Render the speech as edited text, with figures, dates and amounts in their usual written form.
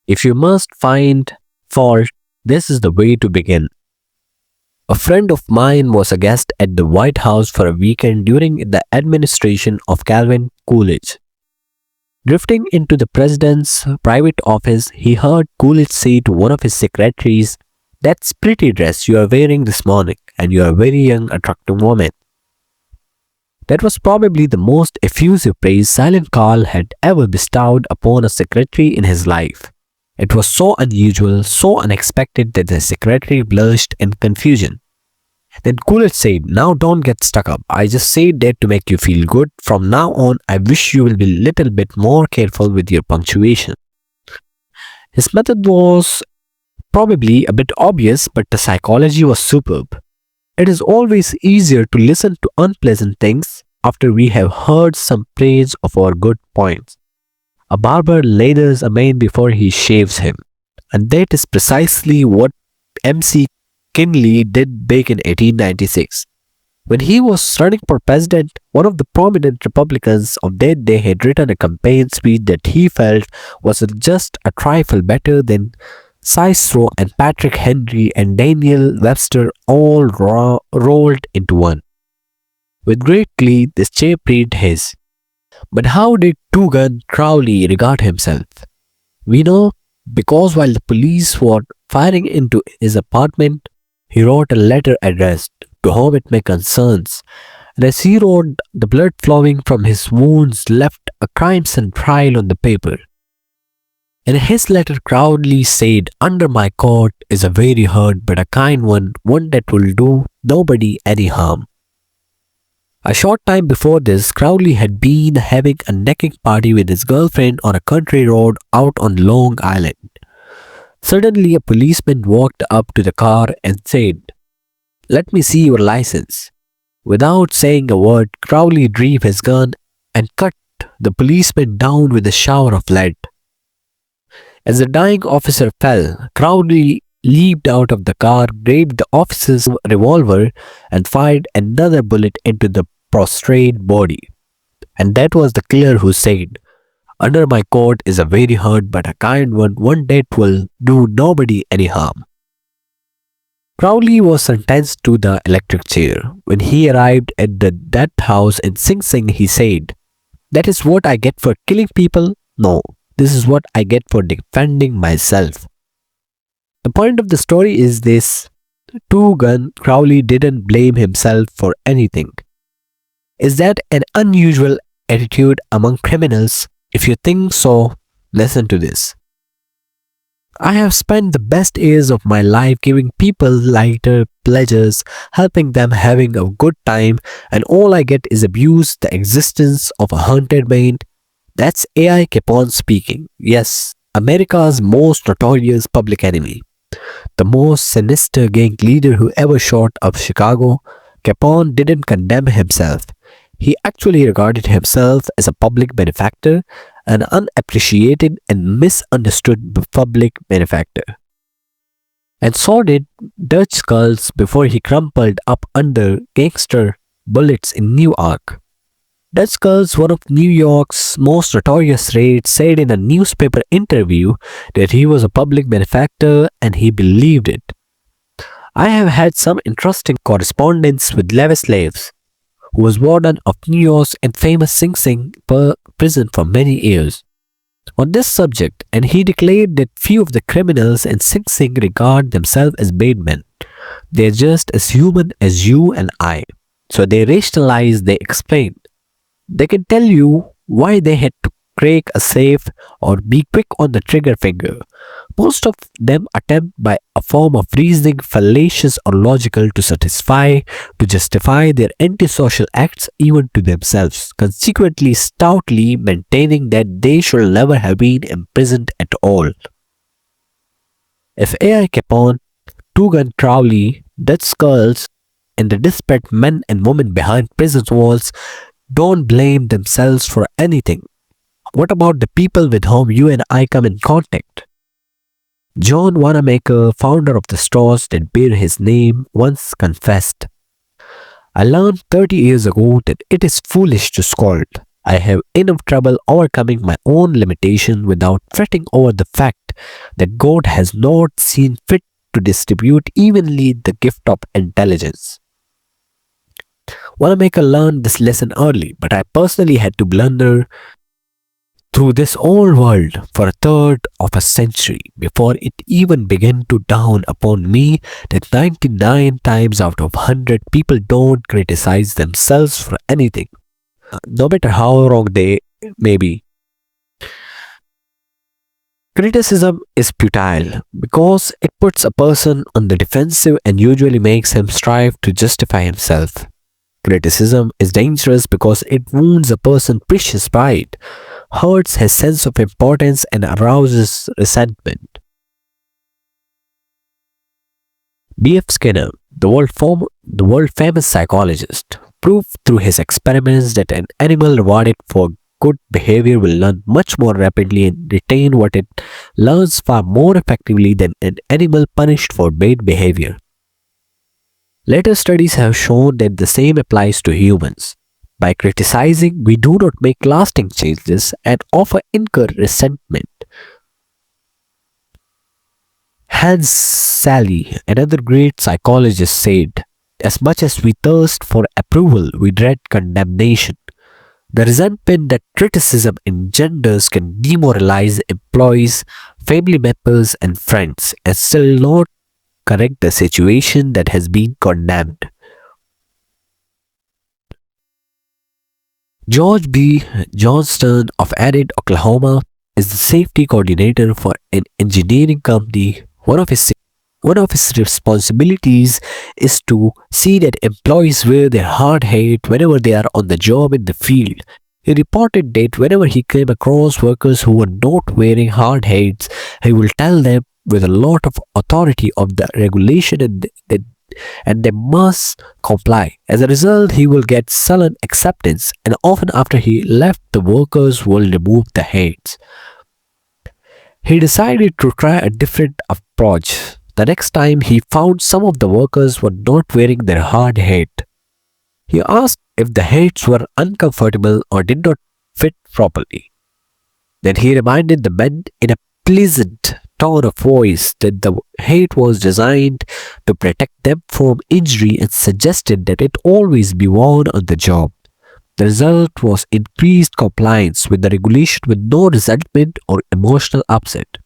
If you must find fault, this is the way to begin. A friend of mine was a guest at the White House for a weekend during the administration of Calvin Coolidge. Drifting into the president's private office, he heard Coolidge say to one of his secretaries, "That's pretty dress you are wearing this morning, and you are a very young, attractive woman." That was probably the most effusive praise Silent Carl had ever bestowed upon a secretary in his life. It was so unusual, so unexpected that the secretary blushed in confusion. Then Coolidge said, "Now don't get stuck up. I just said that to make you feel good. From now on, I wish you will be a little bit more careful with your punctuation." His method was probably a bit obvious, but the psychology was superb. It is always easier to listen to unpleasant things after we have heard some praise of our good points. A barber lathers a man before he shaves him, and that is precisely what MC Kinley did back in 1896. When he was running for president, one of the prominent Republicans of that day had written a campaign speech that he felt was just a trifle better than Cicero and Patrick Henry and Daniel Webster all rolled into one. With great glee, this chap read his. But how did Two-Gun Crowley regard himself? We know because while the police were firing into his apartment, he wrote a letter addressed "To whom it may concerns," and as he wrote, the blood flowing from his wounds left a crimson trail on the paper. In his letter, Crowley said, "Under my coat is a very hurt but a kind one that will do nobody any harm." A short time before this, Crowley had been having a necking party with his girlfriend on a country road out on Long Island. Suddenly, a policeman walked up to the car and said, "Let me see your license." Without saying a word, Crowley drew his gun and cut the policeman down with a shower of lead. As the dying officer fell, Crowley leaped out of the car, grabbed the officer's revolver, and fired another bullet into the prostrate body. And that was the killer who said, "Under my coat is a very hurt but a kind one that will do nobody any harm." Crowley was sentenced to the electric chair. When he arrived at the death house in Sing Sing, he said, "That is what I get for killing people? No, this is what I get for defending myself." The point of the story is this: Two-Gun Crowley didn't blame himself for anything. Is that an unusual attitude among criminals? If you think so, listen to this. "I have spent the best years of my life giving people lighter pleasures, helping them having a good time, and all I get is abuse, the existence of a haunted man." That's A.I. Capone speaking. Yes, America's most notorious public enemy. The most sinister gang leader who ever shot up Chicago, Capone didn't condemn himself. He actually regarded himself as a public benefactor, an unappreciated and misunderstood public benefactor. And so did Dutch Skulls before he crumpled up under gangster bullets in New York. Dutch Skulls, one of New York's most notorious raids, said in a newspaper interview that he was a public benefactor and he believed it. I have had some interesting correspondence with Lewis Leaves, who was warden of New York's infamous Sing Sing prison for many years, on this subject, and he declared that few of the criminals in Sing Sing regard themselves as bad men. They are just as human as you and I. So they rationalize, they explain. They can tell you why they had to crack a safe or be quick on the trigger finger. Most of them attempt by a form of reasoning, fallacious or logical, to justify their antisocial acts even to themselves, consequently stoutly maintaining that they should never have been imprisoned at all. If A.I. Capone, Two-Gun Crowley, Dutch Skulls, and the desperate men and women behind prison walls don't blame themselves for anything, what about the people with whom you and I come in contact? John Wanamaker, founder of the stores that bear his name, once confessed, "I learned 30 years ago that it is foolish to scold. I have enough trouble overcoming my own limitation without fretting over the fact that God has not seen fit to distribute evenly the gift of intelligence. Wanamaker learned this lesson early, but I personally had to blunder through this old world for a third of a century before it even began to dawn upon me that 99 times out of 100 people don't criticize themselves for anything, no matter how wrong they may be. Criticism is futile because it puts a person on the defensive and usually makes him strive to justify himself. Criticism is dangerous because it wounds a person's precious pride, hurts his sense of importance, and arouses resentment. B.F. Skinner, the world famous psychologist, proved through his experiments that an animal rewarded for good behavior will learn much more rapidly and retain what it learns far more effectively than an animal punished for bad behavior. Later studies have shown that the same applies to humans. By criticizing, we do not make lasting changes and often incur resentment. Hans Sally, another great psychologist, said, "As much as we thirst for approval, we dread condemnation." The resentment that criticism engenders can demoralize employees, family members, and friends, and still not correct the situation that has been condemned. George B. Johnston of Arid, Oklahoma, is the safety coordinator for an engineering company. One of his responsibilities is to see that employees wear their hard hat whenever they are on the job in the field. He reported that whenever he came across workers who were not wearing hard hats, he will tell them with a lot of authority of the regulation and they must comply. As a result, he will get sullen acceptance, and often after he left, the workers will remove the hats. He decided to try a different approach. The next time he found some of the workers were not wearing their hard hat. He asked if the hats were uncomfortable or did not fit properly. Then he reminded the men in a pleasant tone of voice that the hat was designed to protect them from injury and suggested that it always be worn on the job. The result was increased compliance with the regulation with no resentment or emotional upset.